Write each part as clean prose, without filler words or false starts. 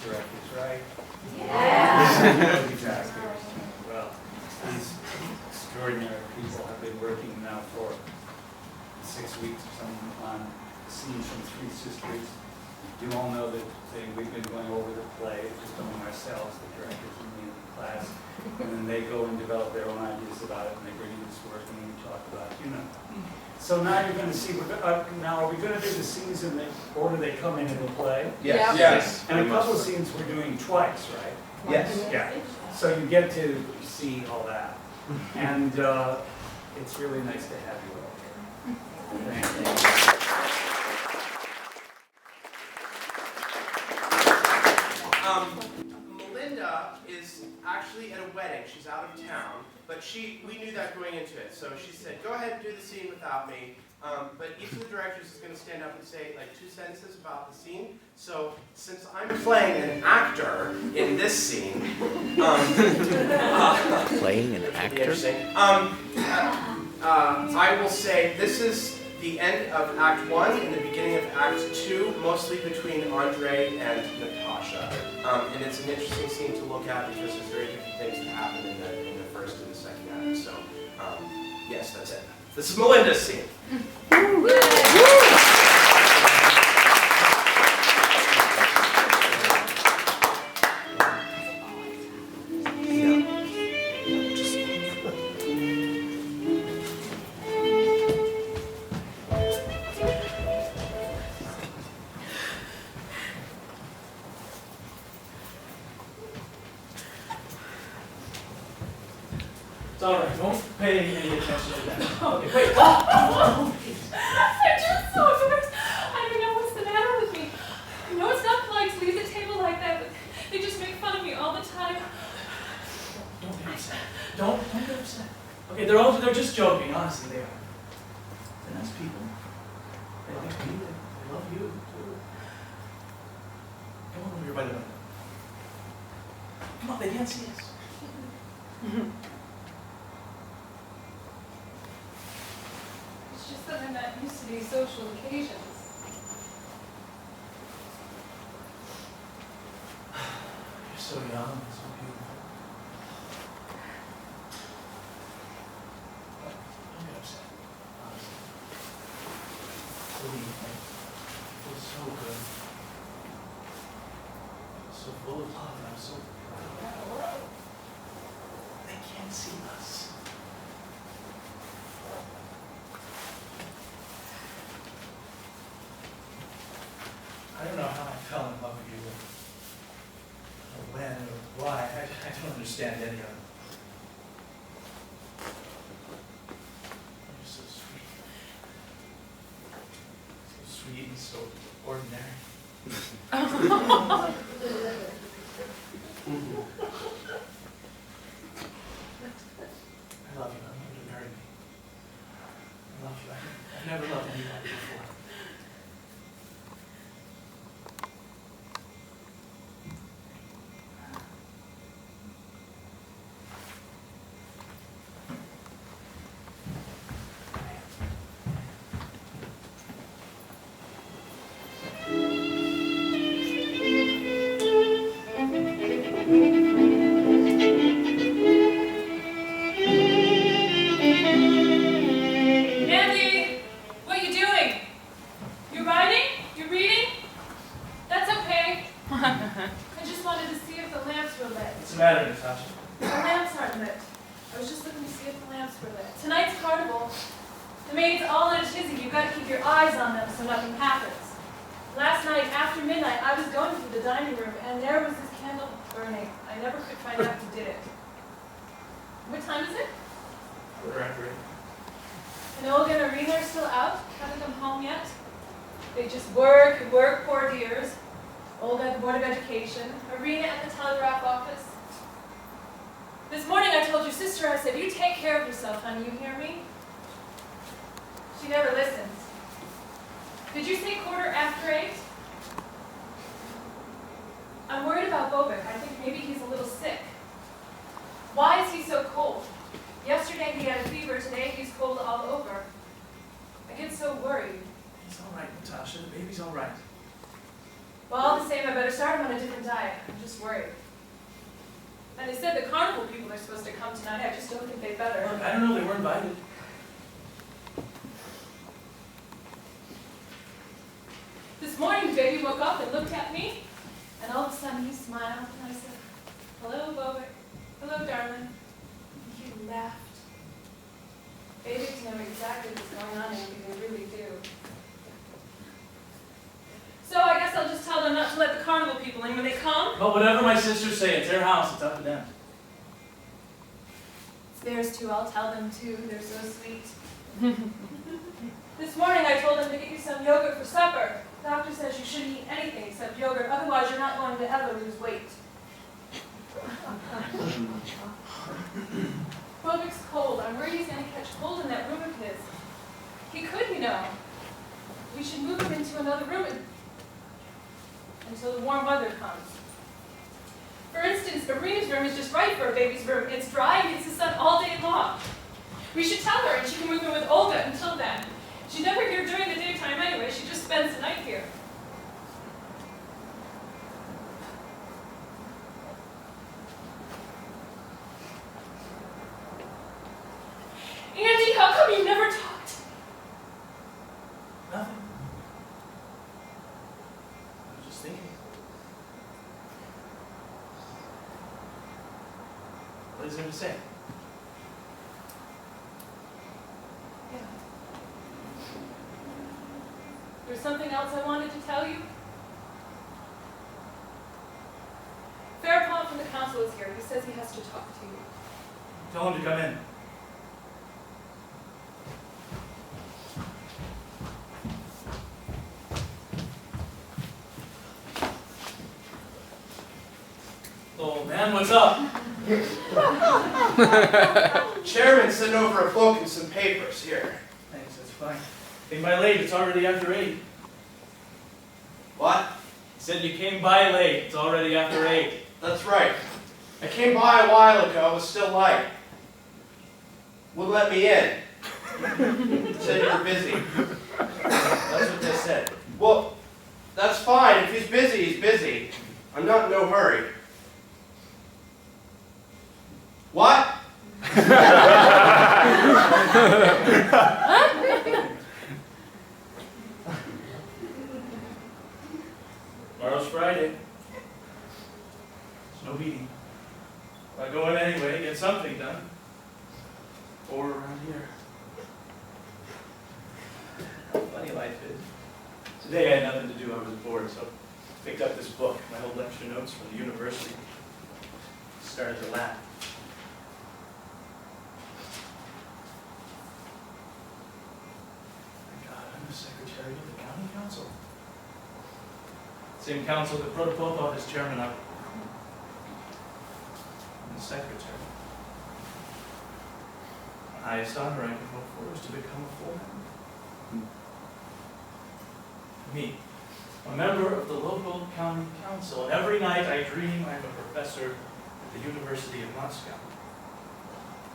directors, right? Yeah. These actors. Well, these extraordinary people have been working now for 6 weeks or something on scenes from Three Sisters. You all know that we've been going over the play, just among ourselves, the directors and me in the class, and then they go and develop their own ideas about it, and they bring in this work, and we talk about it, you know. So now you're going to see, now are we going to do the scenes in the order they come in the play? Yes. Yes. And a couple of scenes we're doing twice, right? Yes. Yeah. So you get to see all that. And it's really nice to have you all here. Thank you. Melinda is actually at a wedding. She's out of town, but we knew that going into it. So she said, go ahead and do the scene without me. But each of the directors is going to stand up and say like 2 sentences about the scene. So since I'm playing an actor in this scene, Playing an actor? I will say this is the end of Act 1 and the beginning of Act 2, mostly between Andre and Natasha. And it's an interesting scene to look at because there's very different things that happen in the first and the second act. So, yes, that's it. This is Melinda's scene. It's all right. Don't pay any attention to that. Okay, wait. I'm just so embarrassed. I don't know what's the matter with me. I know it's not polite to leave the table like that, but they just make fun of me all the time. Don't get upset. Don't get upset. Okay, they're just joking. Honestly, they are. They're nice people. They like me. They love you too. Come on over here by the window. Come on, they can't see us. It's just that I'm not used to these social occasions. You're so young and so beautiful. Don't get upset, honestly. Believe me, it feels so good. So full of love, and I'm so proud. They can't see us. I don't know how I fell in love with you, or when, or why. I don't understand any of it. You're so sweet. So sweet and so ordinary. I love you. I want you to marry me. I love you. I've never loved anybody before. Andy, what are you doing? You writing? You reading? That's okay. I just wanted to see if the lamps were lit. What's the matter, Natasha? The lamps aren't lit. I was just looking to see if the lamps were lit. Tonight's carnival. The maid's all in a tizzy. You've got to keep your eyes on them so nothing happens. Last night, after midnight, I was going through the dining room, and there was this candle burning. I never could find out who did it. What time is it? We're at 3. And Olga and Irina are still out? Haven't come home yet? They just work and work, poor dears. Olga at the Board of Education, Irina at the telegraph office. This morning I told your sister, I said, you take care of yourself, honey, you hear me? She never listens. Did you say 8:15? I'm worried about Bobek. I think maybe he's a little sick. Why is he so cold? Yesterday he had a fever, today he's cold all over. I get so worried. He's all right, Natasha. The baby's all right. Well, all the same, I've better start him on a different diet. I'm just worried. And they said the carnival people are supposed to come tonight. I just don't think they better. Look, I don't know, they were invited. This morning, baby woke up and looked at me, and all of a sudden he smiled, and I said, "Hello, Bobert. Hello, darling." And he laughed. Babies know exactly what's going on, and they really do. So I guess I'll just tell them not to let the carnival people in when they come. But whatever my sisters say, it's their house, it's up to them. It's theirs too, I'll tell them too. They're so sweet. This morning I told them to get you some yogurt for supper. The doctor says you shouldn't eat anything except yogurt, otherwise you're not going to ever lose weight. Bobert's cold. I'm worried he's going to catch cold in that room of his. He could, you know. We should move him into another room until the warm weather comes. For instance, Irina's room is just right for a baby's room. It's dry and gets the sun all day long. We should tell her, and she can move in with Olga until then. She's never here during the daytime anyway. She just spends the night here. Andy, how come you never talked? Nothing. I was just thinking. What is there to say? Yeah. There's something else I wanted to tell you. Fairpont from the council is here. He says he has to talk to you. Tell him to come in. Oh man, what's up? Chairman sent over a book and some papers here. Thanks, that's fine. Came by late, it's already after 8. What? He said you came by late, it's already after 8. That's right. I came by a while ago, it was still light. Wouldn't let me in. Said you were busy. That's what they said. Well, that's fine. If he's busy, he's busy. I'm not in no hurry. What? Tomorrow's Friday. There's no meeting. I go in anyway, get something done. Or around here. Funny life is. Today I had nothing to do, I was bored, so I picked up this book, my old lecture notes from the university. Started to laugh. My God, I'm the secretary of the county council. Same council that Protopopov is chairman of. I'm the secretary. The highest honor I can hope for is to become a full member. Me, a member of the local county council, and every night I dream I'm a professor at the University of Moscow.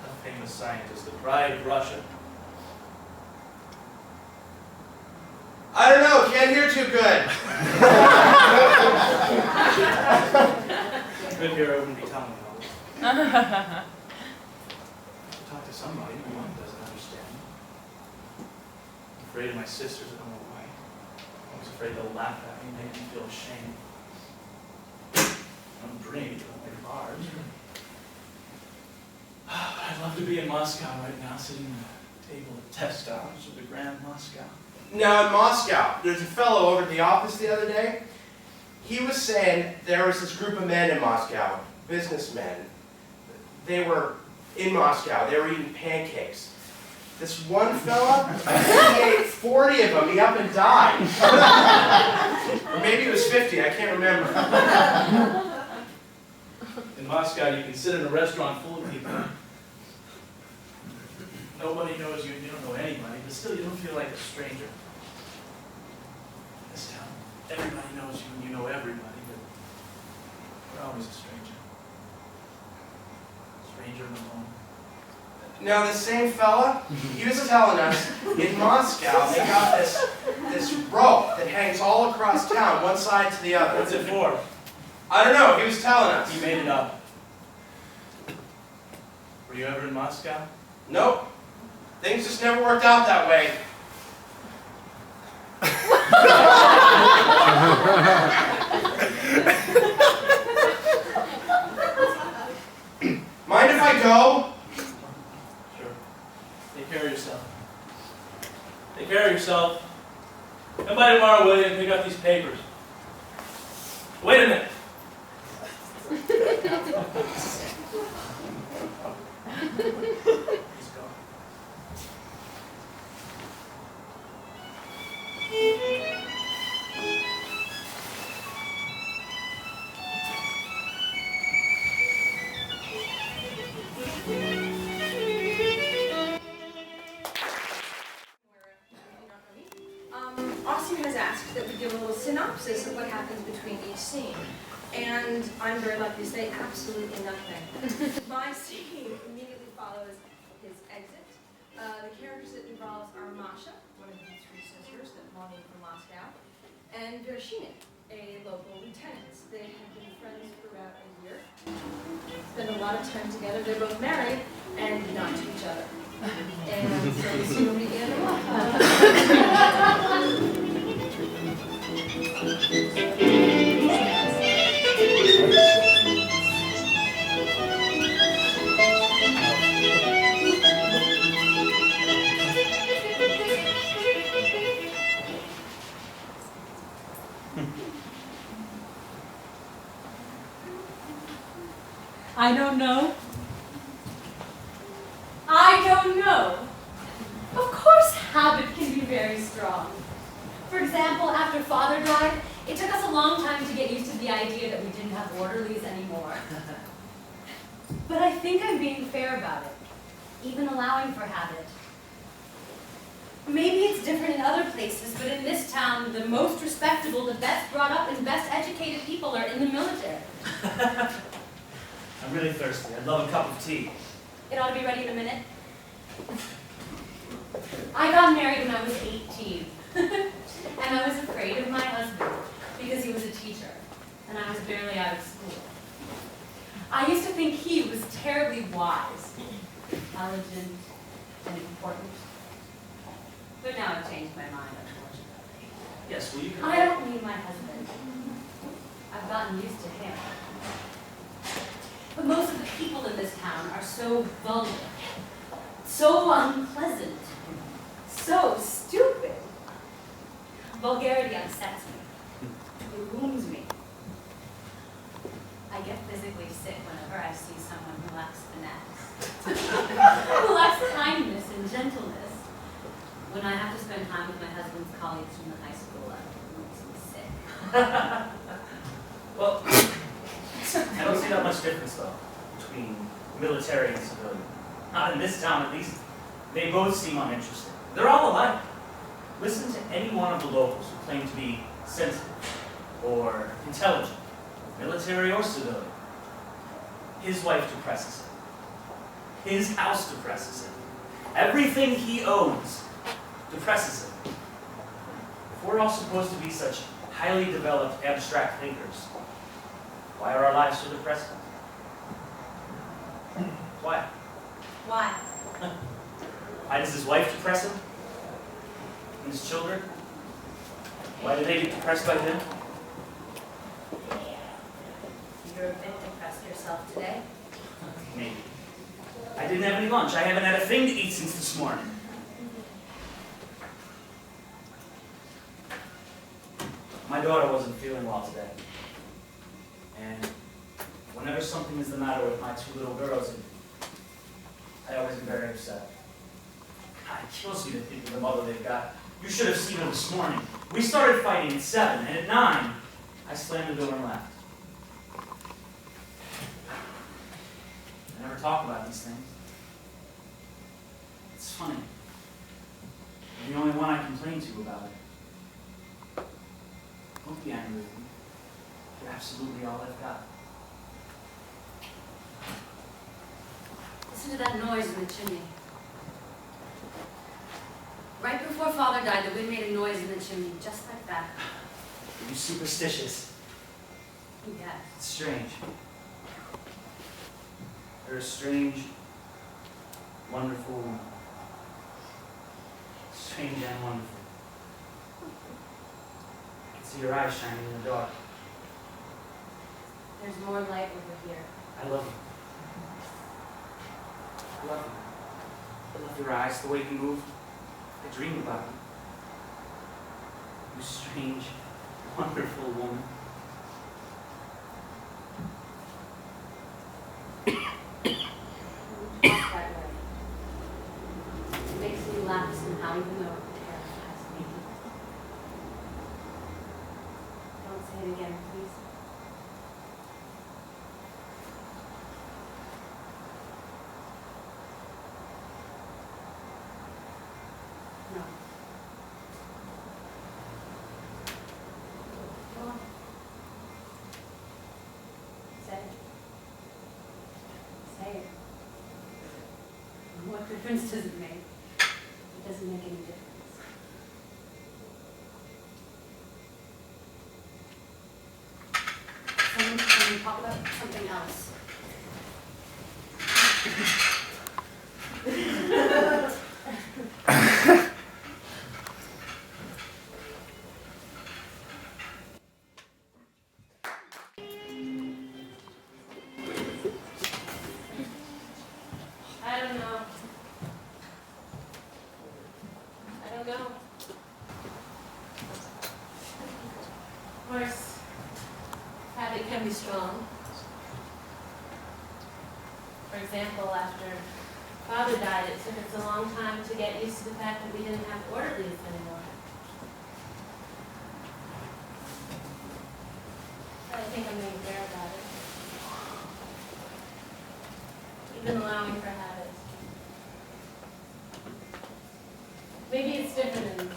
A famous scientist, the pride of Russia. I don't know, can't hear too good. If I could hear, I wouldn't be telling you all this. Talk to somebody, one doesn't understand. I'm afraid of my sisters, I don't know why. I was afraid they'll laugh at me, make me feel ashamed. I don't drink, I don't like bars. I'd love to be in Moscow right now, sitting at a table at test hours of the Grand Moscow. Now in Moscow, there's a fellow over at the office the other day. He was saying there was this group of men in Moscow, businessmen. They were in Moscow, they were eating pancakes. This one fella, he ate 40 of them, he up and died. Or maybe it was 50, I can't remember. In Moscow, you can sit in a restaurant full of people. Nobody knows you, and you don't know anybody, but still you don't feel like a stranger. In this town, everybody knows you, and you know everybody, but you're always a stranger. Stranger in the home. Now the same fella, he was telling us in Moscow they got this rope that hangs all across town, one side to the other. What's it for? I don't know, he was telling us. You made it up. Were you ever in Moscow? Nope. Things just never worked out that way. Mind if I go? Sure. Take care of yourself. Take care of yourself. Come by tomorrow, will you, and pick up these papers. Wait a minute. He's gone. Austin has asked that we give a little synopsis of what happens between each scene. And I'm very lucky to say absolutely nothing. My scene immediately follows his exit. The characters it involves are Masha, one of the three sisters that belong from Moscow, and Vershinin, a local lieutenant. They have been friends for about a year. Spend a lot of time together. They're both married and not to each other. And so the scene will begin. I don't know. I don't know. Of course habit can be very strong. For example, after Father died, it took us a long time to get used to the idea that we didn't have orderlies anymore. But I think I'm being fair about it, even allowing for habit. Maybe it's different in other places, but in this town, the most respectable, the best brought up, and best educated people are in the military. I'm really thirsty. I'd love a cup of tea. It ought to be ready in a minute. I got married when I was 18. And I was afraid of my husband because he was a teacher and I was barely out of school. I used to think he was terribly wise, intelligent, and important. But now I've changed my mind, unfortunately. Yes, will you come? I don't mean my husband. I've gotten used to him. But most of the people in this town are so vulgar, so unpleasant, so stupid. Vulgarity upsets me. It wounds me. I get physically sick whenever I see someone who lacks finesse, who lacks kindness and gentleness. When I have to spend time with my husband's colleagues from the high school, it makes me sick. Well, I don't see that much difference, though, between military and civilian. Not in this town, at least. They both seem uninteresting. They're all alike. Listen to any one of the locals who claim to be sensitive or intelligent, military or civilian. His wife depresses him. His house depresses him. Everything he owns depresses him. If we're all supposed to be such highly developed, abstract thinkers, why are our lives so depressing? Why? Why? Why does his wife depress him? And his children? Why do they get depressed by him? You're a bit depressed yourself today. Maybe. I didn't have any lunch. I haven't had a thing to eat since this morning. My daughter wasn't feeling well today. And whenever something is the matter with my two little girls, I always get very upset. God, it kills me to think of the mother they've got. You should have seen her this morning. We started fighting at 7, and at 9, I slammed the door and left. I never talk about these things. It's funny. You're the only one I complain to about it. Don't be angry with me. You're absolutely all I've got. The Listen to that noise in the chimney. Right before Father died, the wind made a noise in the chimney, just like that. Are you superstitious? Yes. It's strange. You're a strange, wonderful woman. Strange and wonderful. I can see your eyes shining in the dark. There's more light over here. I love you. I love you. I love your eyes, the way you move. I dream about you. You strange, wonderful woman. You talk that way. It makes me laugh somehow, even though it terrifies me. Don't say it again, please. No. Go on. Say it. Say it. What difference does it make? It doesn't make any difference. Can we talk about something else? I don't know. I don't know. Of course, habit can be strong. For example, after Father died, it took us a long time to get used to the fact that we didn't have orderlies anymore. But I think I'm being fair about it. Even allowing for habits. Maybe it's different in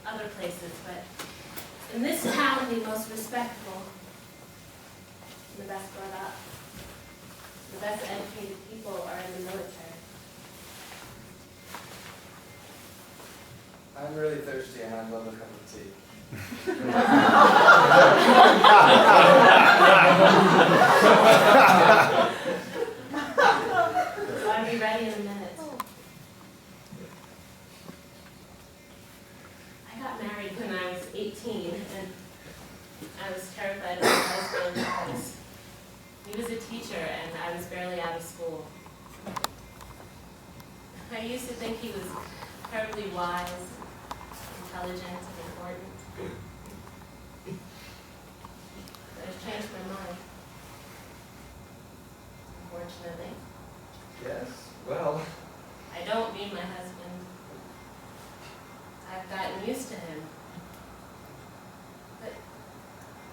other places, but in this town, the most respectful, the best brought up, the best educated people are in the military. I'm really thirsty and I'd love a cup of tea. So I'll be ready in a minute. I got married when I was 18, and I was terrified of my husband because he was a teacher and I was barely out of school. I used to think he was terribly wise, intelligent, and important. But I've changed my mind, unfortunately. Yes, well. I don't mean my husband. I've gotten used to him. But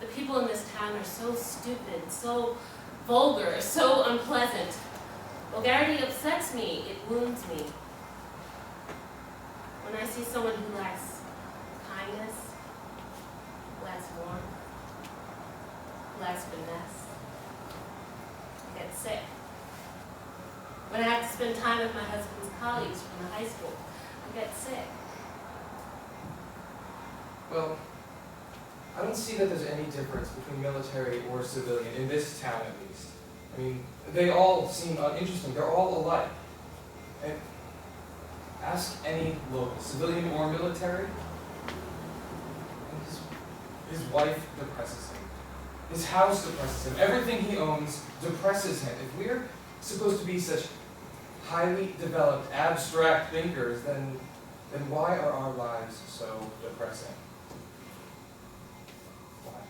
the people in this town are so stupid, so vulgar, so unpleasant. Vulgarity upsets me. It wounds me. When I see someone who lacks kindness, who lacks warmth, who lacks finesse, I get sick. When I have to spend time with my husband's colleagues from the high school, I get sick. Well, I don't see that there's any difference between military or civilian, in this town at least. I mean, they all seem uninteresting. They're all alike. And ask any local, civilian or military, and his wife depresses him. His house depresses him. Everything he owns depresses him. If we're supposed to be such highly developed, abstract thinkers, then why are our lives so depressing? Why?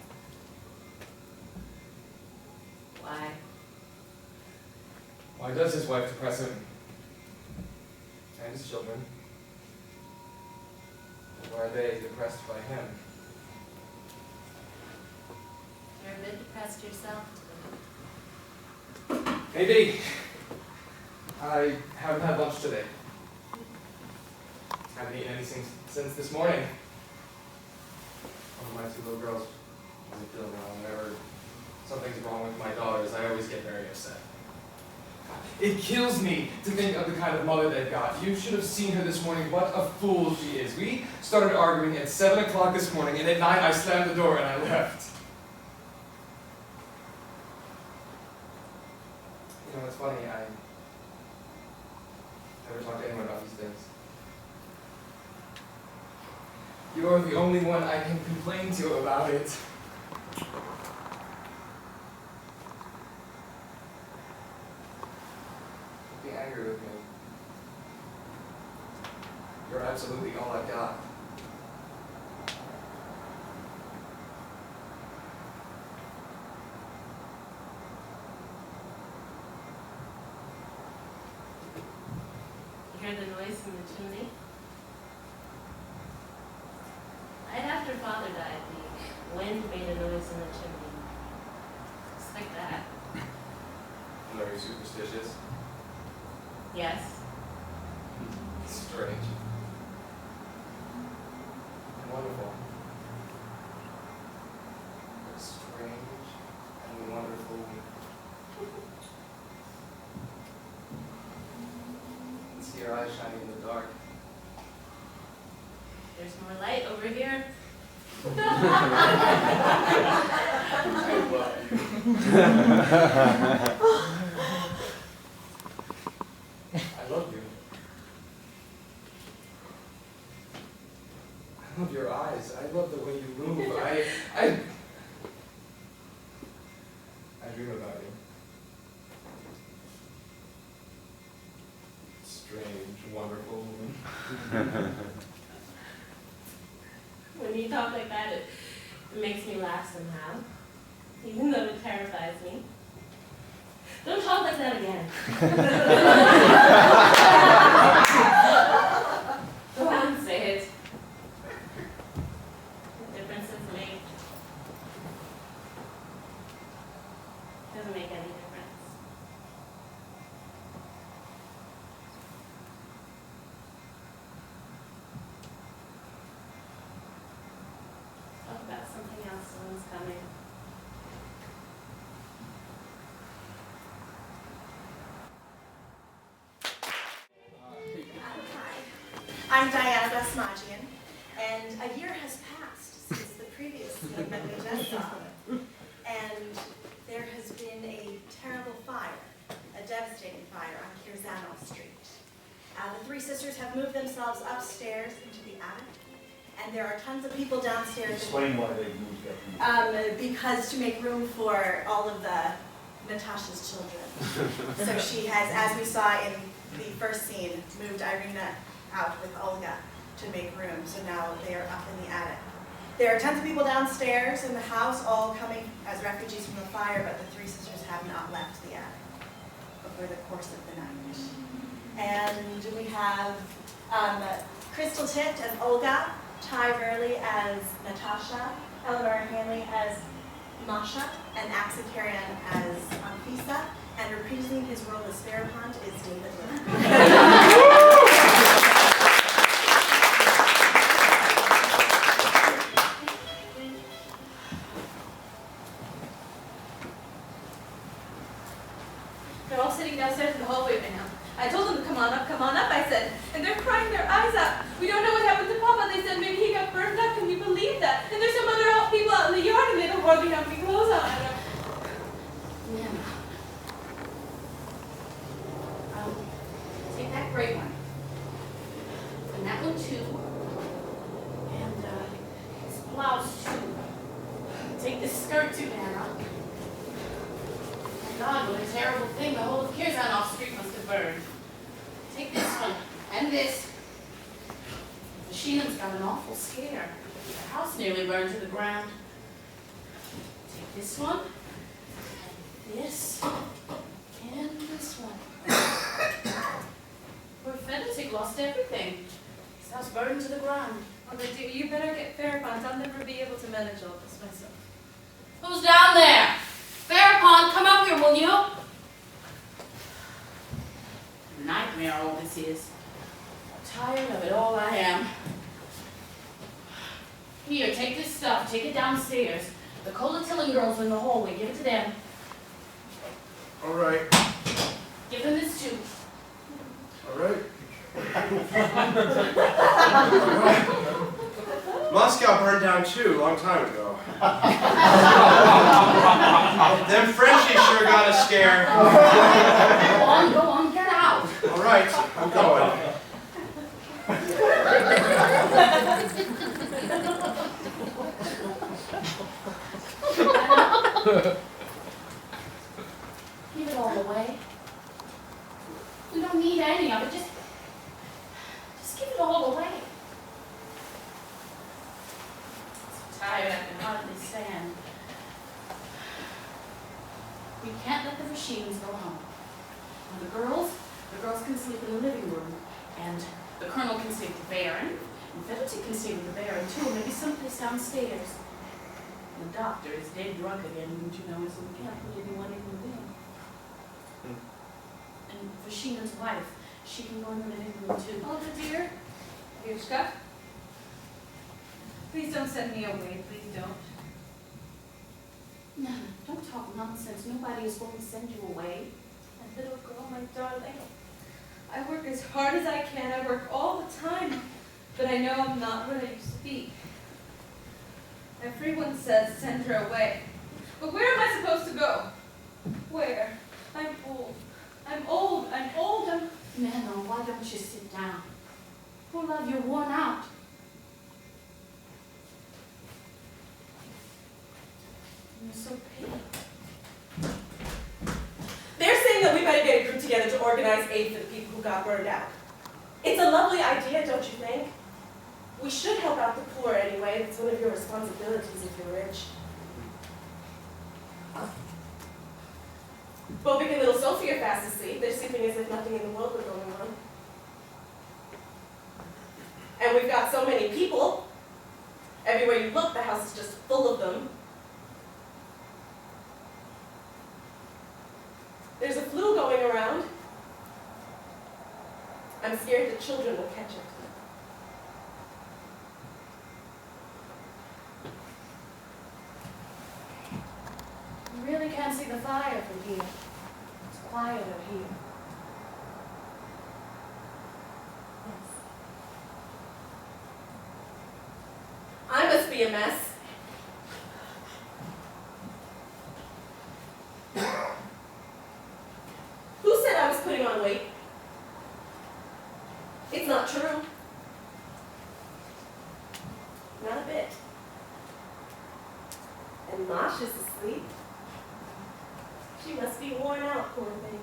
Why? Why does his wife depress him? And his children? Why are they depressed by him? You're a bit depressed yourself today. Maybe. I haven't had lunch today. Haven't eaten anything since this morning. One of my two little girls wasn't feeling well. Whenever something's wrong with my daughters, I always get very upset. It kills me to think of the kind of mother they've got. You should have seen her this morning. What a fool she is. We started arguing at 7 o'clock this morning, and at 9 I slammed the door and I left. You know, it's funny, I never talk to anyone about these things. You're the only one I can complain to about it. Don't be angry with me. You're absolutely all I've got. You hear the noise from the chimney? Right after Father died, the wind made a noise in the chimney. Just like that. Are you superstitious? Yes. Strange. And wonderful. Strange and wonderful. I can see your eyes shining in the dark. There's more light over here. I love you. I love you. I love your eyes. I love the way you move. I dream about you. Strange, wonderful woman. When you talk like that, it makes me laugh somehow, even though it terrifies me. Don't talk like that again. Go on, say it. What difference does it make? Doesn't make any difference. Talk about something else. Someone's coming. I'm Diana Basmagian, and a year has passed since the previous scene that we just saw. And there has been a terrible fire, a devastating fire on Kirzano Street. The three sisters have moved themselves upstairs into the attic, and there are tons of people downstairs. Explain why they moved up. Because to make room for all of Natasha's children. So she has, as we saw in the first scene, moved Irina out with Olga to make room, so now they are up in the attic. There are tons of people downstairs in the house, all coming as refugees from the fire, but the three sisters have not left the attic over the course of the night. And we have Crystal Tift as Olga, Ty Burley as Natasha, Eleanor Hanley as Masha, and Axel Karian as Anfisa, and reprising his role as Farapont is David Lynn. They're all sitting downstairs in the hallway right now. I told them to come on up, I said. And they're crying their eyes out. We don't know what happened to Papa. They said maybe he got burned up. Can you believe that? And there's some other people out in the yard and they don't hardly have any clothes on. Yeah. Take that gray one. And that one too. And this blouse too. Take this skirt too, Anna. My God, what a terrible thing. The whole of Kirzanov Street must have burned. Take this one. And this. The Sheenans got an awful scare. The house nearly burned to the ground. Take this one. And this. And this one. Poor Fedosik lost everything. His house burned to the ground. Oh, but dear, you better get Farapont. I'll never be able to manage all this myself. Who's down there? Farapont, come up here, will you? Nightmare all this is. Tired of it all I am. Here, take this stuff. Take it downstairs. The Kolatillan girls are in the hallway. Give it to them. All right. Give them this too. All right. Moscow burned down too, a long time ago. Them Frenchies sure got a scare. Go on, get out. All right, I'm going. Give it all away. We don't need any of it. Just give it all away. I'm so tired, I can hardly stand. We can't let the machines go home. Now the girls can sleep in the living room, and the Colonel can stay with the Baron, and Pendleton can stay with the Baron too, or maybe someplace downstairs. The doctor is dead drunk again, don't you know, so we can't put anyone in the wing. And Vashina's wife, she can go in the living room too. Olga dear, Yushka, please don't send me away, please don't. No, don't talk nonsense. Nobody is going to send you away. My little girl, my darling. I work as hard as I can. I work all the time. But I know I'm not what I used to be. Everyone says send her away. But where am I supposed to go? Where? I'm old. I'm old. I'm old. Nana, why don't you sit down? Poor love, you're worn out. You're so pale. They're saying that we better get a group together to organize aid for the people who got burned out. It's a lovely idea, don't you think? We should help out the poor anyway. It's one of your responsibilities if you're rich. Both Vic and little Sophie are fast asleep. They're sleeping as if nothing in the world were going on. And we've got so many people. Everywhere you look, the house is just full of them. There's a flu going around. I'm scared the children will catch it. You really can't see the fire from here. It's quieter here. Yes. I must be a mess. Who said I was putting on weight? It's not true. Not a bit. And Mosh is asleep. She must be worn out, poor thing.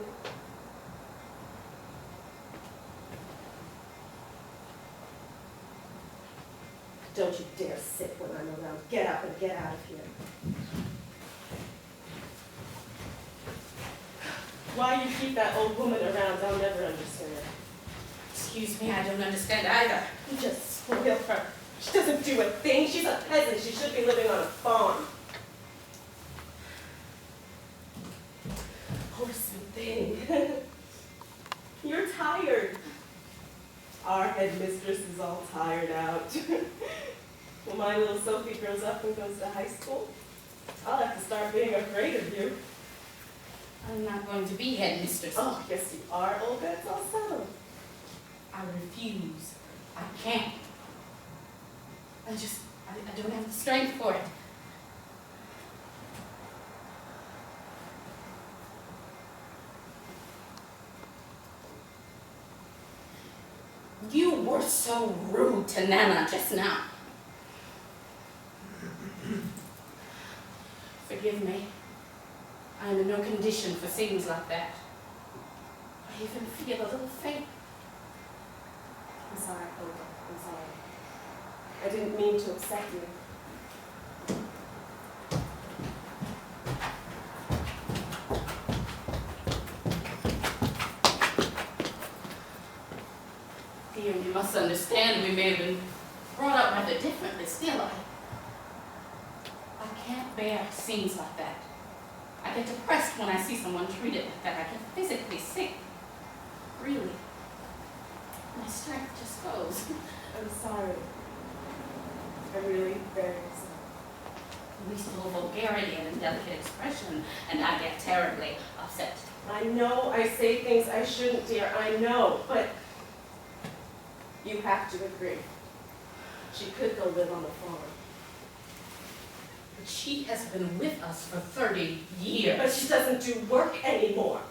Don't you dare sit when I'm around. Get up and get out of here. Why you keep that old woman around, I'll never understand. Excuse me, I don't understand either. You just spoil her. She doesn't do a thing. She's a peasant. She should be living on a farm. Wholesome thing. You're tired. Our headmistress is all tired out. When my little Sophie grows up and goes to high school, I'll have to start being afraid of you. I'm not going to be headmistress. Oh, yes you are, Olga. It's all settled. I refuse. I can't. I don't have the strength for it. You were so rude to Nana just now. Forgive me. I am in no condition for things like that. I even feel a little faint. I'm sorry, Olga. I'm sorry. I didn't mean to upset you. Dear, you must understand we may have been brought up rather differently. Still, I can't bear scenes like that. I get depressed when I see someone treated like that. I get physically sick. Really. My strength just goes. I'm sorry. I'm really very sorry. Always full of vulgarity and indelicate expression, and I get terribly upset. I know I say things I shouldn't, dear, I know, but you have to agree. She could go live on the farm. But she has been with us for 30 years. But she doesn't do work anymore.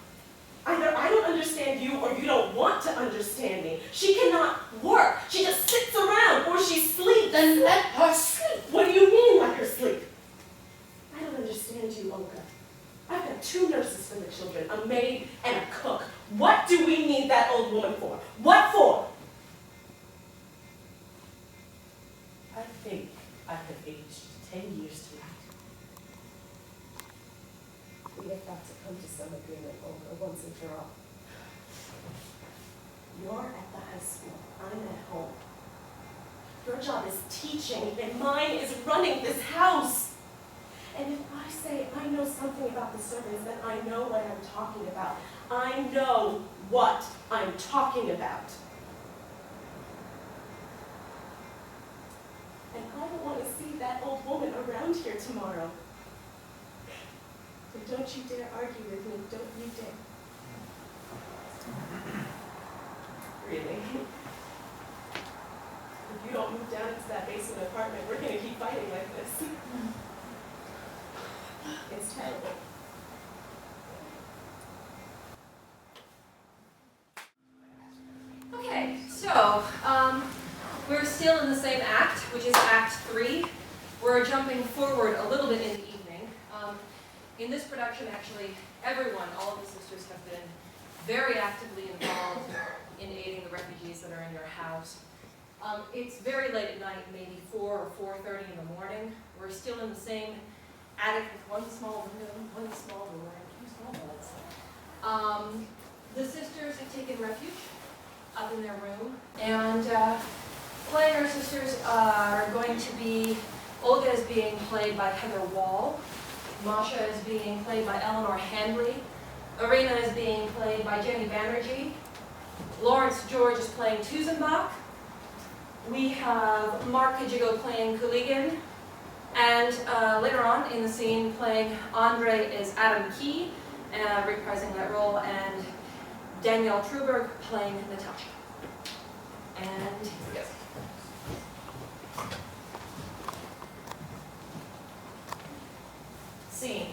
Either I don't understand you or you don't want to understand me. She cannot work. She just sits around or she sleeps. Then let her sleep. What do you mean let her sleep? I don't understand you, Olga. I've got 2 nurses for the children, a maid and a cook. What do we need that old woman for? What for? I think I have aged 10 years tonight. We have got to come to some agreement, Olga, once and for all. You're at the high school. I'm at home. Your job is teaching, and mine is running this house. And if I say I know something about the servants, then I know what I'm talking about. I know what I'm talking about. And I don't want to see that old woman around here tomorrow. So don't you dare argue with me. Don't you dare. Really? If you don't move down into that basement apartment, we're going to keep fighting like this. It's terrible. Okay, so we're still in the same act, which is Act 3. We're jumping forward a little bit in the evening. In this production, actually, everyone, all of the sisters have been very actively involved in aiding the refugees that are in your house. It's very late at night, maybe 4 or 4:30 in the morning. We're still in the same attic with one small window, one small door, and 2 small beds. The sisters have taken refuge up in their room, and playing our sisters are going to be, Olga is being played by Heather Wall, Masha is being played by Eleanor Handley, Irina is being played by Jenny Banerjee, Lawrence George is playing Tuzenbach, we have Mark Kajigo playing Kuligin, and later on in the scene playing Andre is Adam Key, reprising that role, and Danielle Truberg playing Natasha. And here we go. Scene.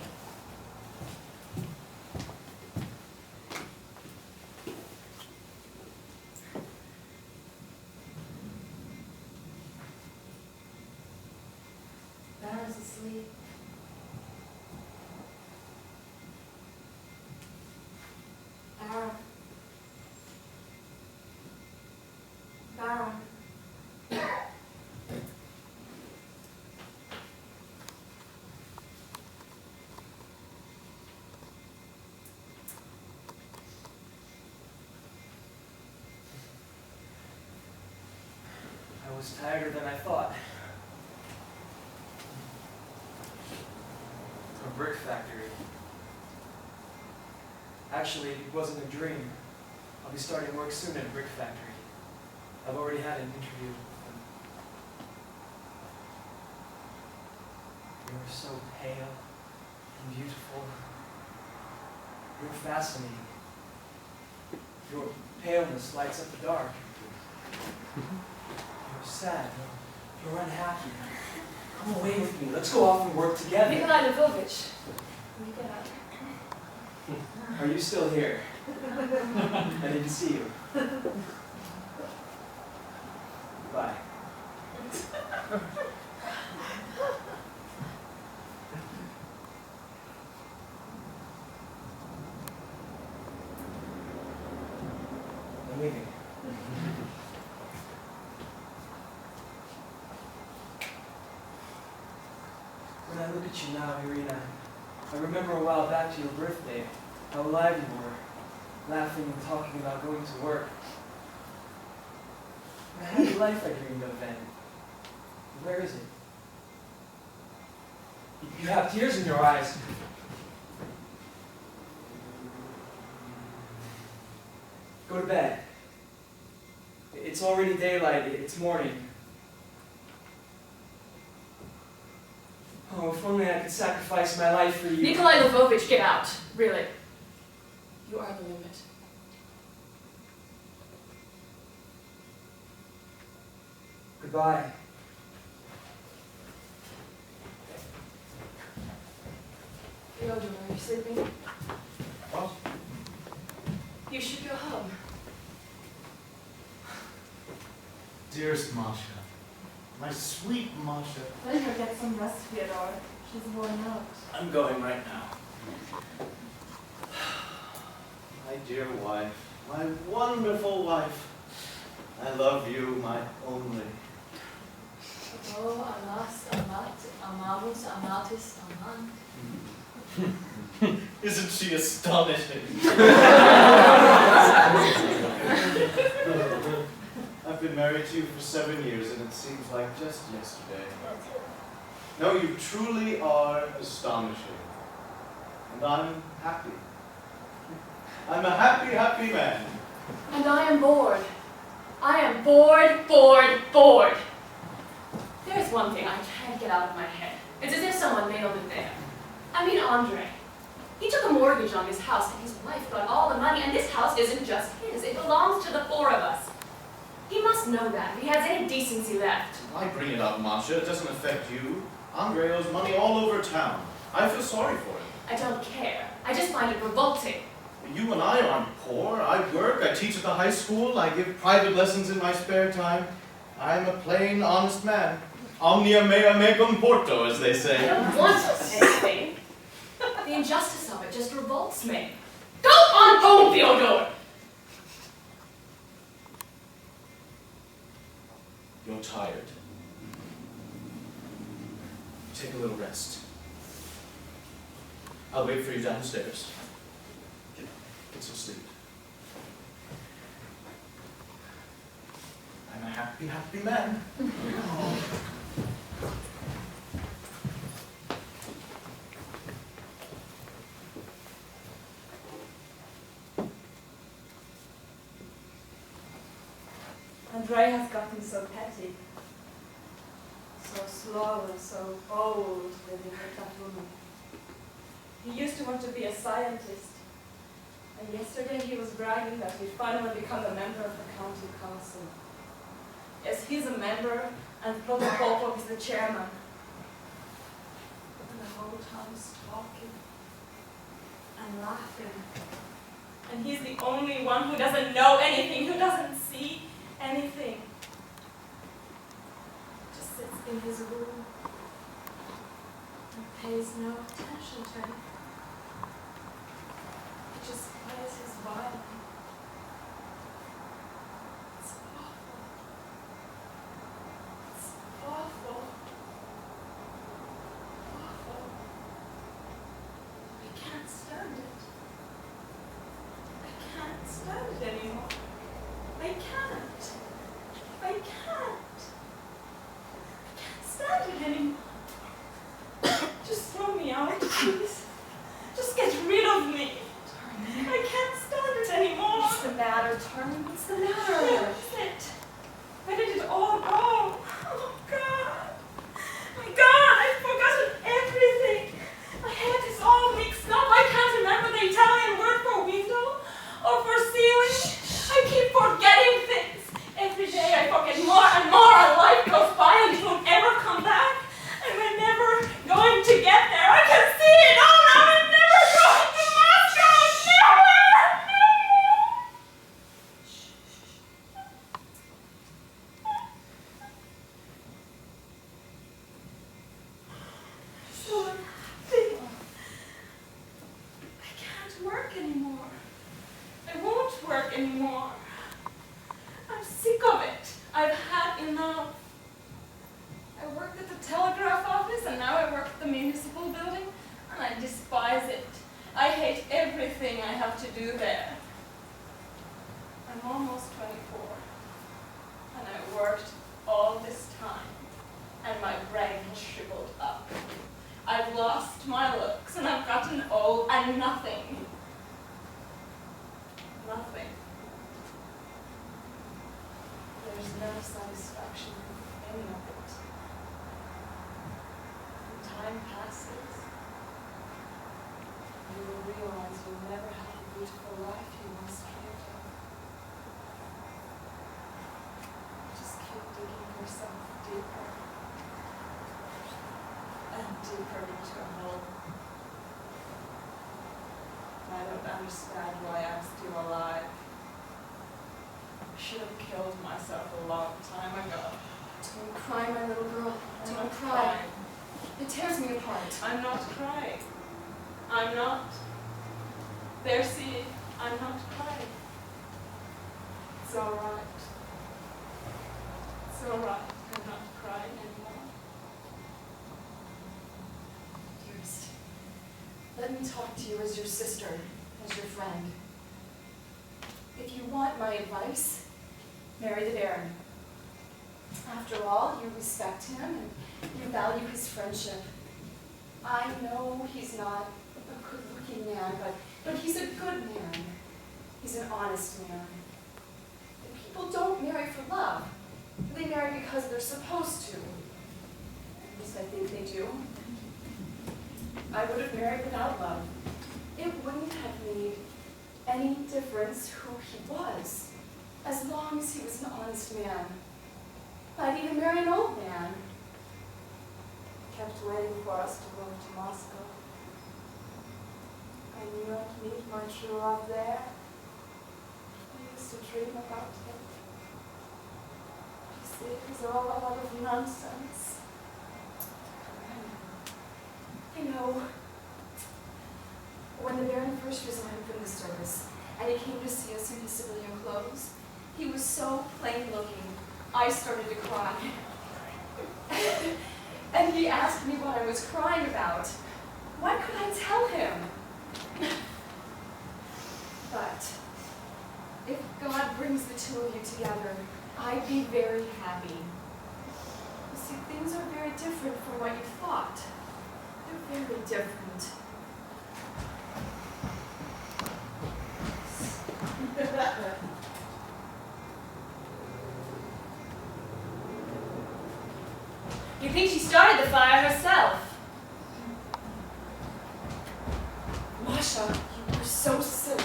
Baron's asleep. Baron. Baron. I was tireder than I thought. A brick factory. Actually, it wasn't a dream. I'll be starting work soon at a brick factory. I've already had an interview with them. You're so pale and beautiful. You're fascinating. Your paleness lights up the dark. You're sad. You're unhappy. Come away with me. Let's go off and work together. Nikolai Lvovich, you get up. Are you still here? I didn't see you. Bye. I'm leaving. When I look at you now, Irina, I remember a while back to your birthday, how alive you were, laughing and talking about going to work. The happy life I dreamed of then. Where is it? You have tears in your eyes. Go to bed. It's already daylight. It's morning. Oh, if only I could sacrifice my life for you. Nikolai Lvovich, get out. Really. You are the limit. Goodbye. Fyodor, are you sleeping? What? You should go home. Dearest Masha, my sweet Masha. Let her get some rest, Fyodor. She's worn out. I'm going right now. My dear wife, my wonderful wife. I love you, my only. Oh, alas, amat, amamus, amatis, amant. Isn't she astonishing? I've been married to you for 7 years and it seems like just yesterday. No, you truly are astonishing. And I'm happy. I'm a happy, happy man. And I am bored. I am bored, bored, bored. There's one thing I can't get out of my head. It's as if someone nailed it there. I mean Andre. He took a mortgage on his house and his wife got all the money, and this house isn't just his. It belongs to the 4 of us. He must know that, if he has any decency left. Why bring it up, Masha? It doesn't affect you. Andre owes money all over town. I feel sorry for him. I don't care. I just find it revolting. You and I aren't poor. I work, I teach at the high school, I give private lessons in my spare time. I'm a plain, honest man. Omnia mea mecum porto, as they I say. don't want anything. The injustice of it just revolts me. Go on home, Fyodor! You're tired. Take a little rest. I'll wait for you downstairs. Get some sleep. I'm a happy, happy man. Andre has gotten so petty, so slow and so old living with that woman. He used to want to be a scientist, and yesterday he was bragging that he'd finally become a member of the county council. Yes, he's a member, and Protopopov is the chairman. And the whole time he's talking and laughing. And he's the only one who doesn't know anything, who doesn't see anything. Just sits in his room and pays no attention to anything. He just plays his violin. It's awful. It's awful. Awful. I can't stand it. I can't stand it anymore. I can't. I can't. I can't stand it anymore. Just throw me out, please. Just get rid of me. I can't stand it anymore. What's the matter, Taryn? What's the matter? Where is it? Where did it all go? Oh, God. My God, I've forgotten everything. My head is all mixed up. I can't remember the Italian word for window or for ceiling. I keep forgetting things. Every day I forget more and more, and life goes by and it won't ever come back. And we're never going to get there. I can see it all now. I'm never going to Moscow. Never! So unhappy. I can't work anymore. I won't work anymore. I'm sick of it. I've had enough. I worked at the telegraph office and now I work at the municipal building, and I despise it. I hate everything I have to do there. I'm almost 24 and I worked all this time and my brain has shriveled up. I've lost my looks and I've gotten old and nothing. Nothing. There's no satisfaction in any of it. And time realize you'll never have the beautiful life you once dreamed of. Just keep digging yourself deeper and deeper into a hole. I don't understand why I'm still alive. I should have killed myself a long time ago. Don't cry, my little girl. I'm Don't not cry. crying. It tears me apart. I'm not crying. I'm not. There, see, I'm not crying. It's all right. It's all right. I'm not crying anymore. Dearest, let me talk to you as your sister, as your friend. If you want my advice, marry the Baron. After all, you respect him and you value his friendship. I know he's not a good-looking man, but he's a good man. He's an honest man. And people don't marry for love. They marry because they're supposed to. At least I think they do. I would have married without love. It wouldn't have made any difference who he was, as long as he was an honest man. I'd even marry an old man. He kept waiting for us to go to Moscow. I knew I'd meet my true love there. I used to dream about him. You see, it was all a lot of nonsense. I know. When the Baron first resigned from the service, and he came to see us in his civilian clothes, he was so plain-looking, I started to cry. And he asked me what I was crying about. What could I tell him? But if God brings the two of you together, I'd be very happy. You see, things are very different from what you thought. They're very different. You think she started the fire herself? Masha, you were so silly.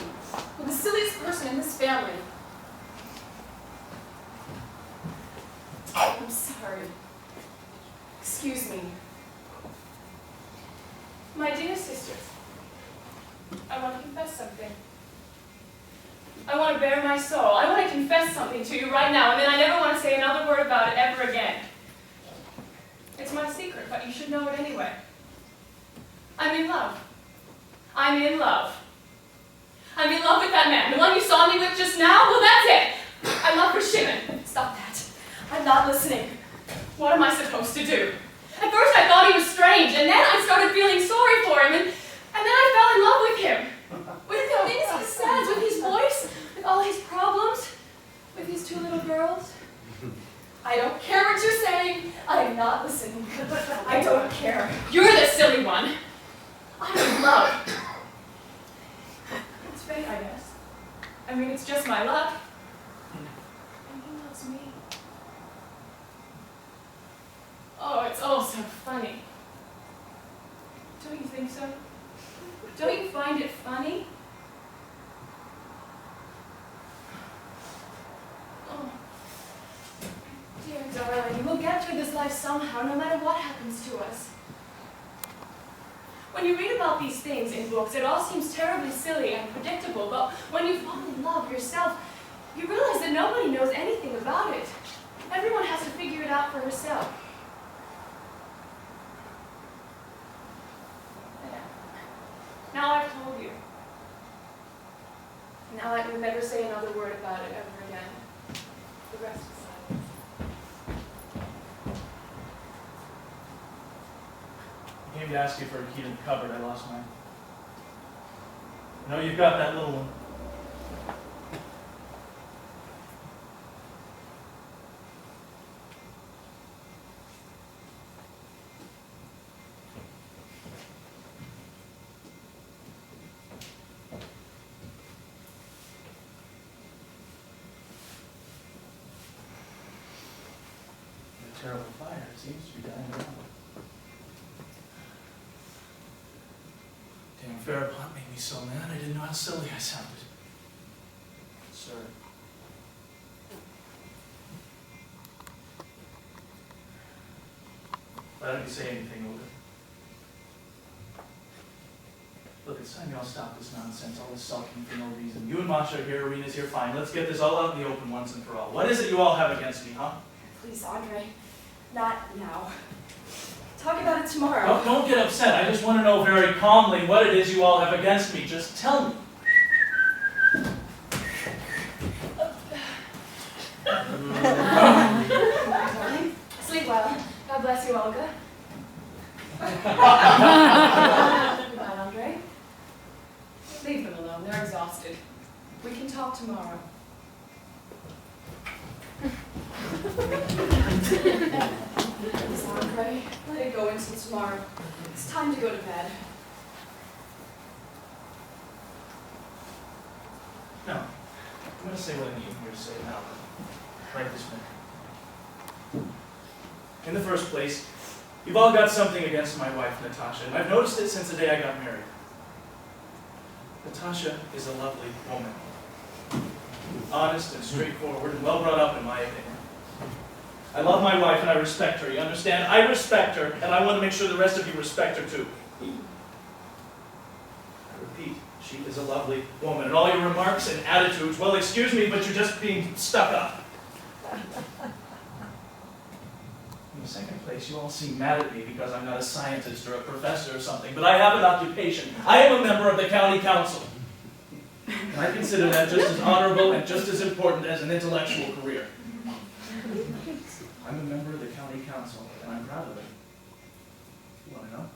You're the silliest person in this family. I'm sorry. Excuse me. My dear sisters, I want to confess something. I want to bare my soul. I want to confess something to you right now, and then I never want to say another word about it ever again. It's my secret, but you should know it anyway. I'm in love. I'm in love. I'm in love with that man, the one you saw me with just now. Well, that's it. I love Shimon. Stop that. I'm not listening. What am I supposed to do? At first I thought he was strange, and then I started feeling sorry for him, and then I fell in love with him. With the things he says, with his voice, with all his problems, with his two little girls. I don't care what you're saying. I'm not listening. I don't care. You're the silly one. I'm in love. It's fate, I guess. I mean, it's just my luck. And he loves me. Oh, it's all so funny. Don't you think so? Don't you find it funny? Oh. Dear darling, we'll get through this life somehow, no matter what happens to us. When you read about these things in books, it all seems terribly silly and predictable, but when you fall in love yourself, you realize that nobody knows anything about it. Everyone has to figure it out for herself. Now I've told you. Now I will never say another word about it ever again. The rest is silence. I came to ask you for a key to the cupboard. I lost mine. I know you've got that little one. A terrible fire. It seems to be dying down. Damn fucking Farrapont made me so mad I didn't know how silly I sounded. Sir. Why don't you say anything, Olga? Look, it's time y'all stop this nonsense, all this sulking for no reason. You and Masha are here, Irina's here, fine. Let's get this all out in the open once and for all. What is it you all have against me, huh? Please, Andre, not now. Talk about it tomorrow. Oh, don't get upset. I just want to know very calmly what it is you all have against me. Just tell me. Sleep well. God bless you, Olga. Goodbye, Andre. Leave them alone. They're exhausted. We can talk tomorrow. Please, Andre, let it go until tomorrow. It's time to go to bed. No. I'm going to say what I need here to say now. Right this minute. In the first place, you've all got something against my wife, Natasha, and I've noticed it since the day I got married. Natasha is a lovely woman. Honest and straightforward and well brought up, in my opinion. I love my wife and I respect her, you understand? I respect her, and I want to make sure the rest of you respect her too. I repeat, she is a lovely woman, and all your remarks and attitudes, well, excuse me, but you're just being stuck up. In the second place, you all seem mad at me because I'm not a scientist or a professor or something, but I have an occupation. I am a member of the county council. And I consider that just as honorable and just as important as an intellectual career. I'm a member of the county council, and I'm proud of it. You want to know?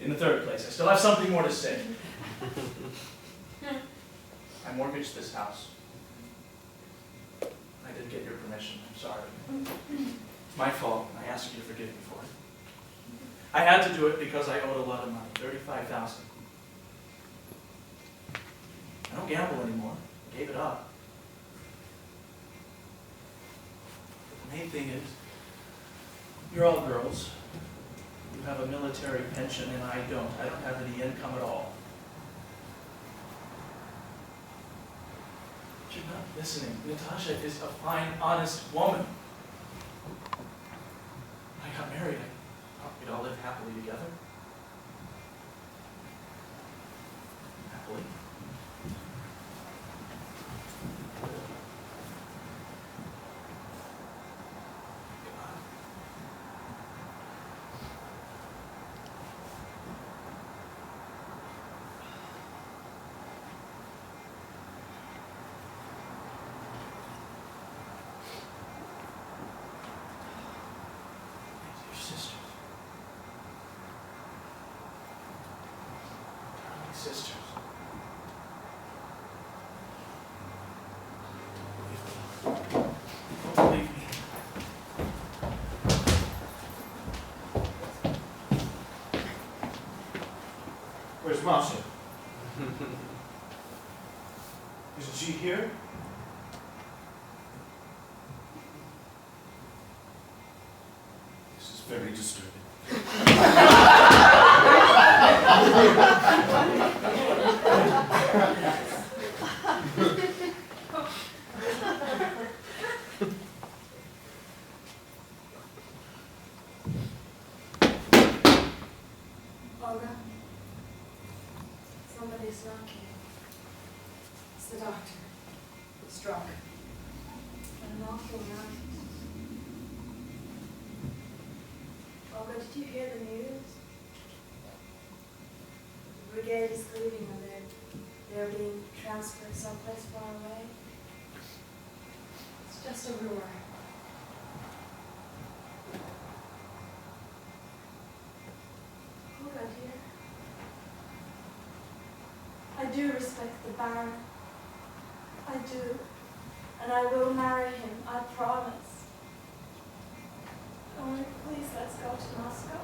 In the third place, I still have something more to say. I mortgaged this house. I didn't get your permission. I'm sorry. It's my fault, and I ask you to forgive me for it. I had to do it because I owed a lot of money, $35,000. I don't gamble anymore. I gave it up. The main thing is, you're all girls. You have a military pension, and I don't. I don't have any income at all. But you're not listening. Natasha is a fine, honest woman. When I got married, I thought we'd all live happily together. Happily. Your sisters. Darling sisters. Don't believe me. Where's Masha? Isn't she here? This is very disturbing. Olga, somebody's knocking. It's the doctor. He's drunk. An awful night. Olga, did you hear the news? The brigade is leaving and they're being transferred someplace far away. It's just a rumor. Olga, dear. I do respect the Baron. I do. And I will marry him, I promise. Only please let's go to Moscow.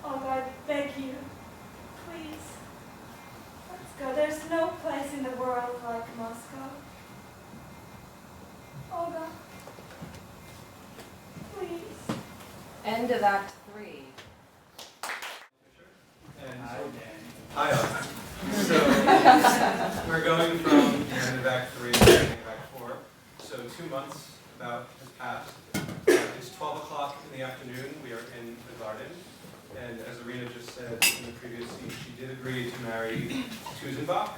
Oh, I beg you. Please. Let's go. There's no place in the world like Moscow. Olga. Please. End of Act 3. Hi, so we're going from the end of Act 3 to the end of Act 4. So 2 months about has passed. It's 12 o'clock in the afternoon. We are in the garden. And as Irina just said in the previous scene, she did agree to marry Tusenbach.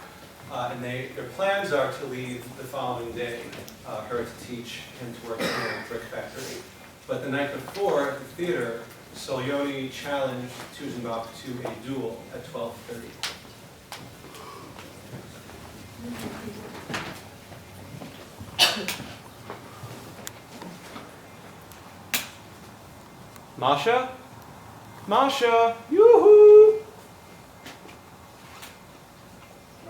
And their plans are to leave the following day, her to teach him to work in a brick factory. But the night before at the theater, Solioni challenged Tusenbach to a duel at 12:30. Masha? Masha! Yoo-hoo!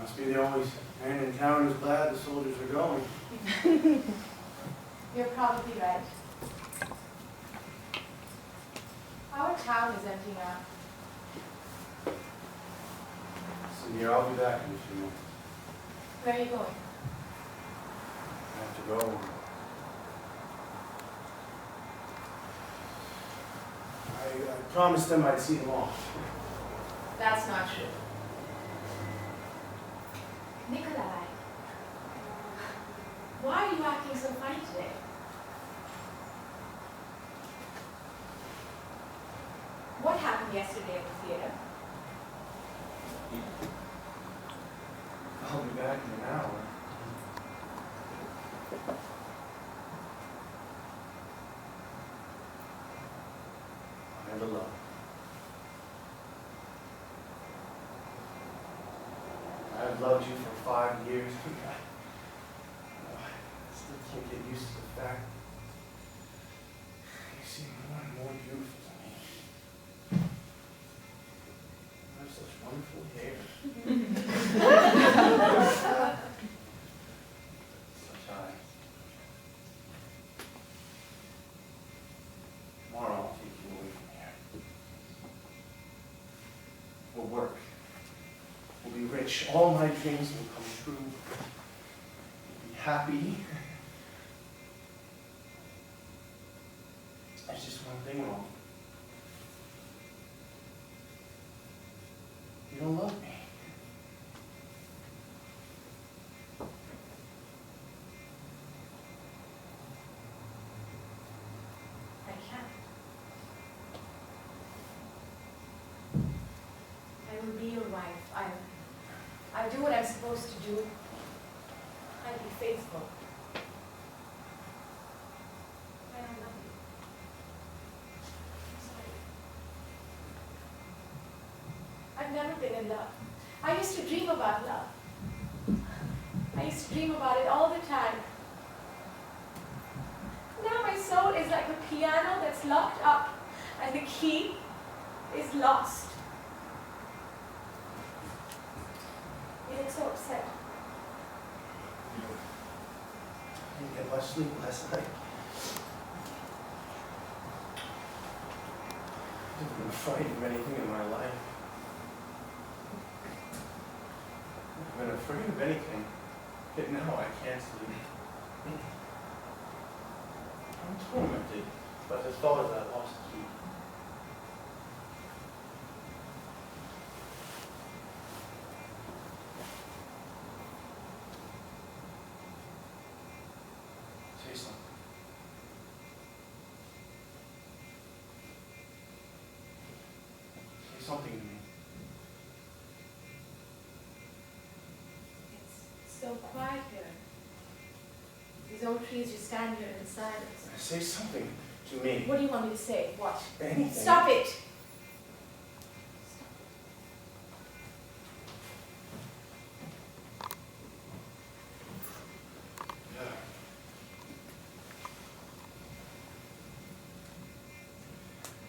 Must be the only man in town who's glad the soldiers are going. You're probably right. Our town is empty now. Senor, I'll be back in a few minutes. Where are you going? I have to go. I promised them I'd see them off. That's not true. Nikolai, why are you acting so funny today? What happened yesterday at the theater? I'll be back in an hour. I have a love. I've loved you for 5 years. I still can't get used to the fact you seem more and more beautiful to me. You have such wonderful hair. Such eyes. Tomorrow I'll take you away from here. We'll work. We'll be rich. All my dreams will come true. We'll be happy. There's just one thing wrong. You don't love me. I can't. I will be your wife. I'll do what I'm supposed to do. I'll be faithful. I don't love you. I'm sorry. I've never been in love. I used to dream about love. I used to dream about it all the time. Now my soul is like a piano that's locked up and the key is lost. You look so upset. I didn't get much sleep last night. I've been frightened of anything in my life. I've been afraid of anything. Yet now I can't sleep. I'm tormented by the thought of that lost key. Say something. Say something to me. It's so quiet here. These old trees just stand here in silence. Say something to me. What do you want me to say? What? Anything. Stop it!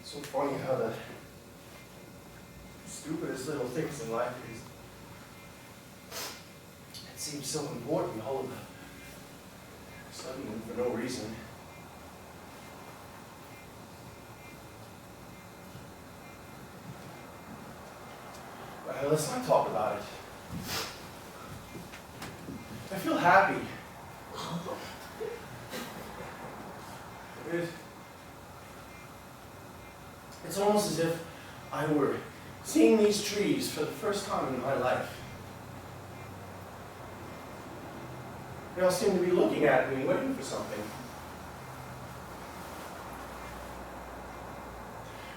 It's so funny how the stupidest little things in life is. It seems so important all of a sudden for no reason. Well, let's not talk about it. I feel happy. It's almost as if I were seeing these trees for the first time in my life. They all seem to be looking at me, waiting for something.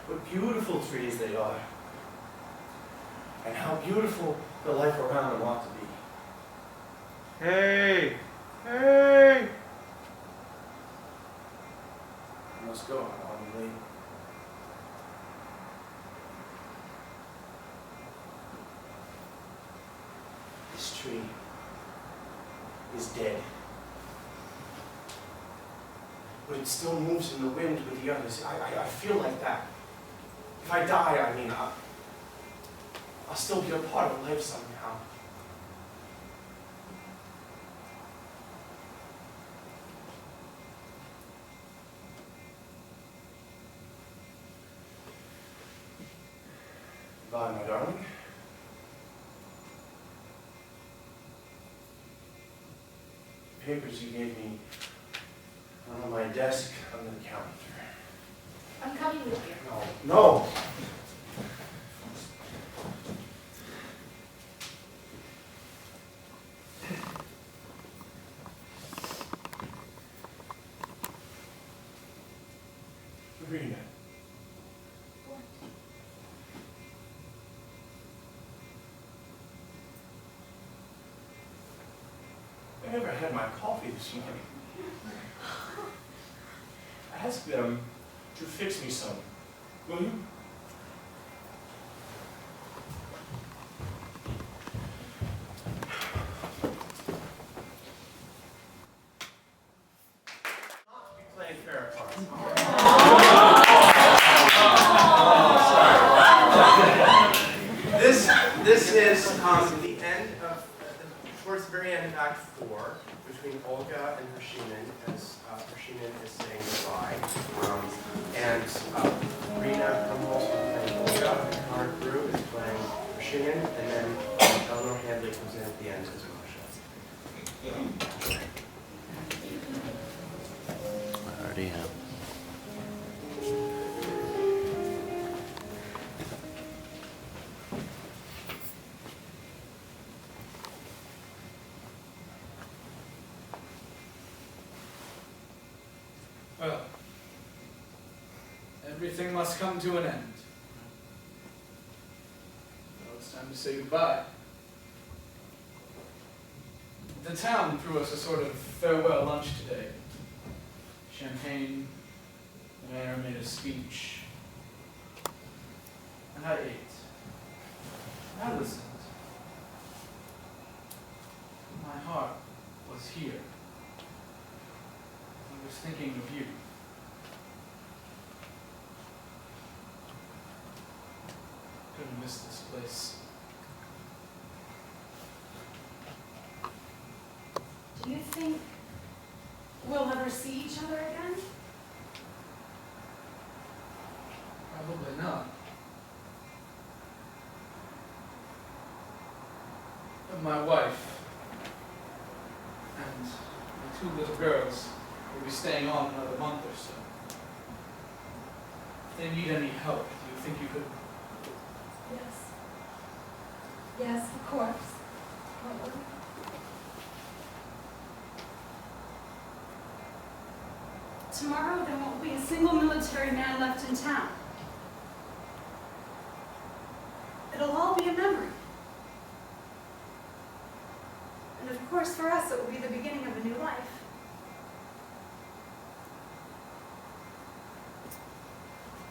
What beautiful trees they are. And how beautiful the life around them ought to be. Hey! Hey! I must go, I'll be late. This tree is dead. But it still moves in the wind with the others. I feel like that. If I die, I mean, I'll still be a part of life somehow. Goodbye, my darling. The papers you gave me are on my desk under the counter. I'm coming with you. No, no. Rita. I never had my coffee this morning. Ask them to fix me some, will you? Not be playing fair cards. This is the end of, towards the very end of Act 4, between Olga and Rashinin, as Rashinin is saying goodbye. And Rena from also playing Olga, and our crew is playing Rashinin, and then Eleanor Handley comes in at the end as Masha. I already have. Well, everything must come to an end. Well, it's time to say goodbye. The town threw us a sort of farewell lunch today. Champagne, the mayor made a speech, and I ate. I listened. My heart was here. I was thinking of you. Couldn't miss this place. Do you think we'll ever see each other again? Probably not. But my wife and my 2 little girls will be staying on another month or so. If they need any help, do you think you could? Yes. Yes, of course. What would Tomorrow there won't be a single military man left in town. It'll all be a memory. And of course for us it will be the beginning of a new life.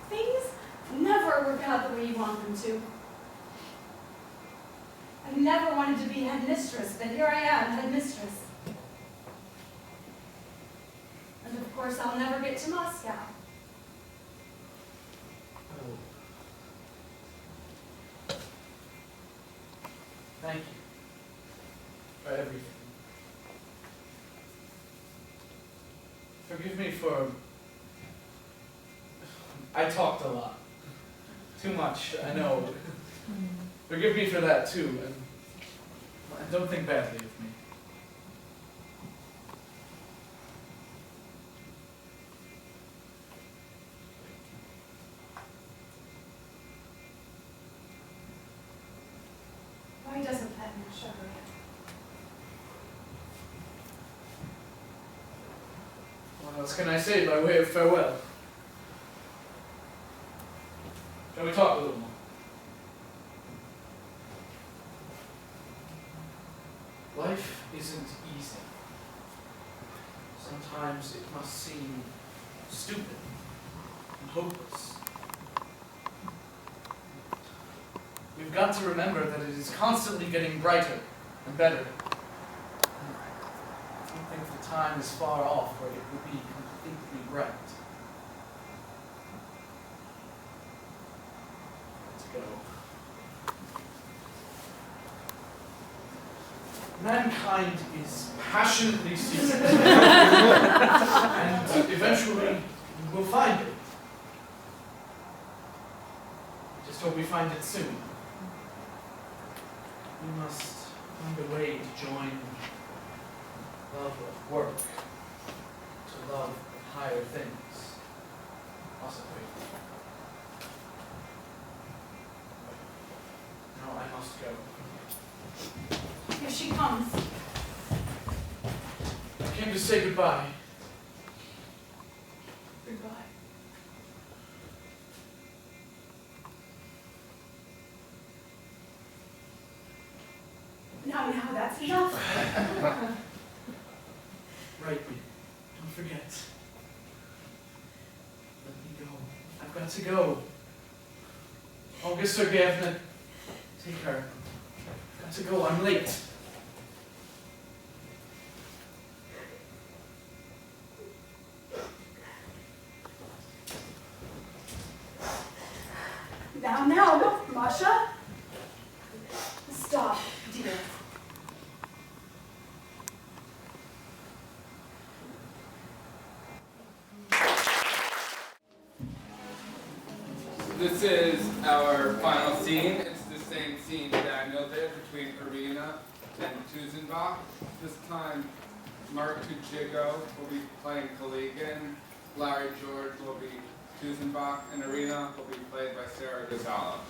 Things never work out the way you want them to. I never wanted to be headmistress, but here I am, headmistress. And of course, I'll never get to Moscow. Thank you for everything. Forgive me for... I talked a lot. Too much, I know. Forgive me for that too, and don't think badly of me. Why doesn't that man shove her in? What else can I say by way of farewell? Shall we talk a little more? Life isn't easy. Sometimes it must seem stupid and hopeless. We've got to remember that it is constantly getting brighter and better. I don't think the time is far off where it will be completely bright. Let's go. Mankind is passionately seeking and eventually we'll find it. Just hope we find it soon. We must find a way to join love of work to love of higher things, possibly. Now I must go. Here she comes. I came to say goodbye. Goodbye. Now, that's enough. Right. Don't forget. Let me go. I've got to go. Olga Sergeyevna, take her. I've got to go. I'm late. Now, Masha. Stop, dear. This is our final scene. It's the same scene Daniel did between Irina and Tuzenbach. This time, Mark Tujigo will be playing Khaligan, Larry George will be Tuzenbach, and Irina will be played by Sarah Gonzalez.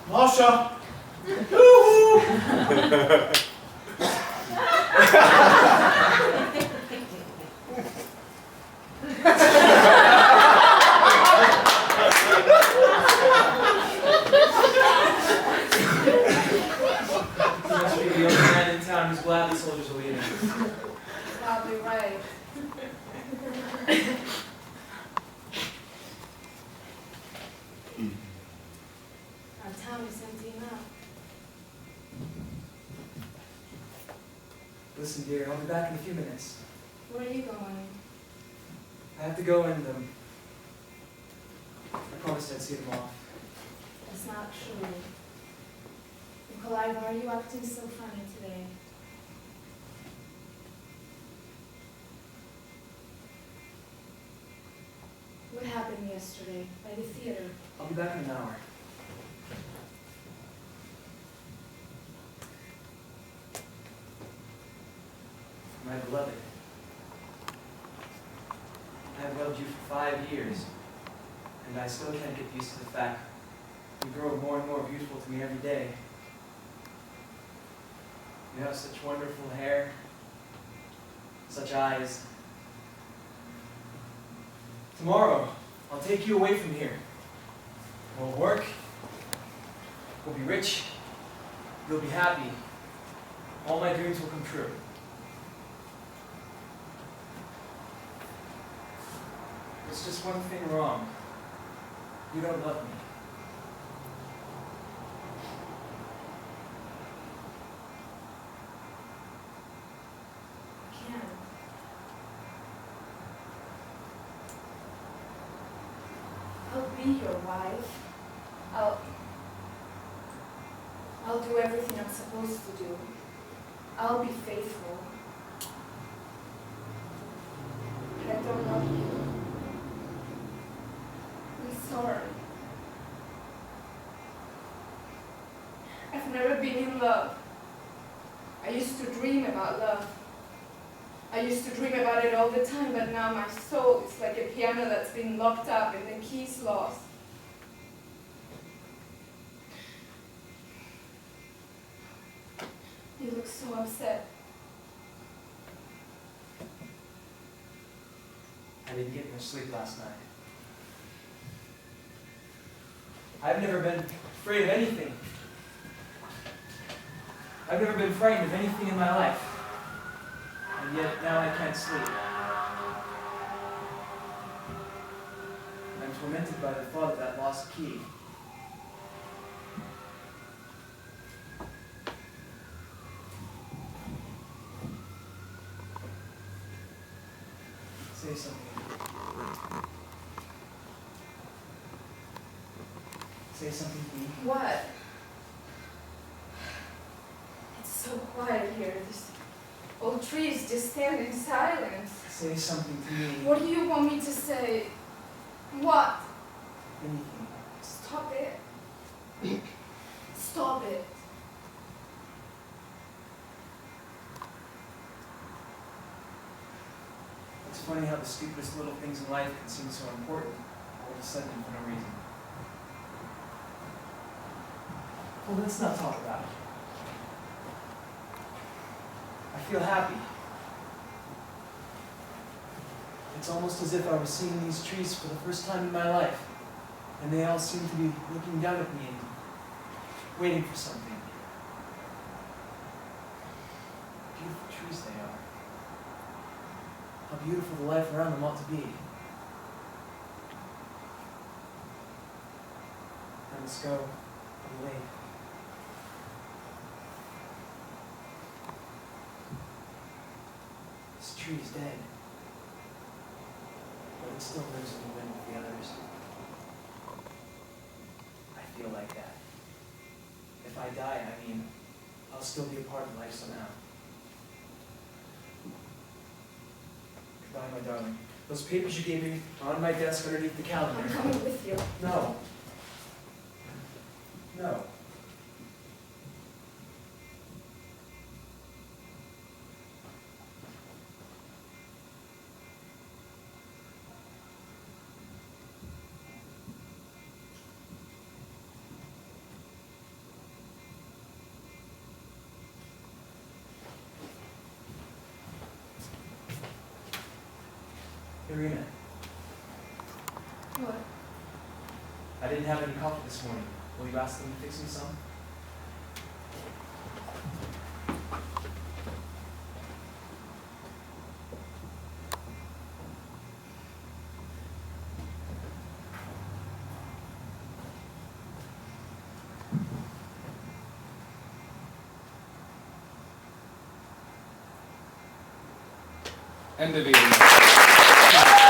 Masha! Must be the only man in town who's glad the soldiers are leaving. Probably right. Our town is empty now. Listen, dear, I'll be back in a few minutes. Where are you going? I have to go and, I promised I'd see them off. That's not true. Nikolai, why are you acting so funny today? What happened yesterday by the theater? I'll be back in an hour. My beloved, I have loved you for 5 years, and I still can't get used to the fact you grow more and more beautiful to me every day. You have such wonderful hair, such eyes. Tomorrow, I'll take you away from here. We'll work, we'll be rich, you'll be happy. All my dreams will come true. There's just one thing wrong. You don't love me. I can't. I'll be your wife. I'll do everything I'm supposed to do. I'll be faithful. But I don't love you. I'm sorry. I've never been in love. I used to dream about love. I used to dream about it all the time, but now my soul is like a piano that's been locked up and the keys lost. You look so upset. I didn't get much sleep last night. I've never been afraid of anything. I've never been frightened of anything in my life. And yet now I can't sleep. I'm tormented by the thought of that lost key. Say something. Say something to me. What? It's so quiet here. These old trees just stand in silence. Say something to me. What do you want me to say? What? Anything. Stop it. Stop it. It's funny how the stupidest little things in life can seem so important all of a sudden for no reason. Well, let's not talk about it. I feel happy. It's almost as if I was seeing these trees for the first time in my life, and they all seem to be looking down at me and waiting for something. Beautiful trees they are. How beautiful the life around them ought to be. Now let's go. Be late. This tree is dead, but it still lives in the wind with the others. I feel like that. If I die, I mean, I'll still be a part of life somehow. Goodbye, my darling. Those papers you gave me are on my desk underneath the calendar. I'm coming with you. No. No. Irina, What? I didn't have any coffee this morning. Will you ask them to fix me some? End of evening.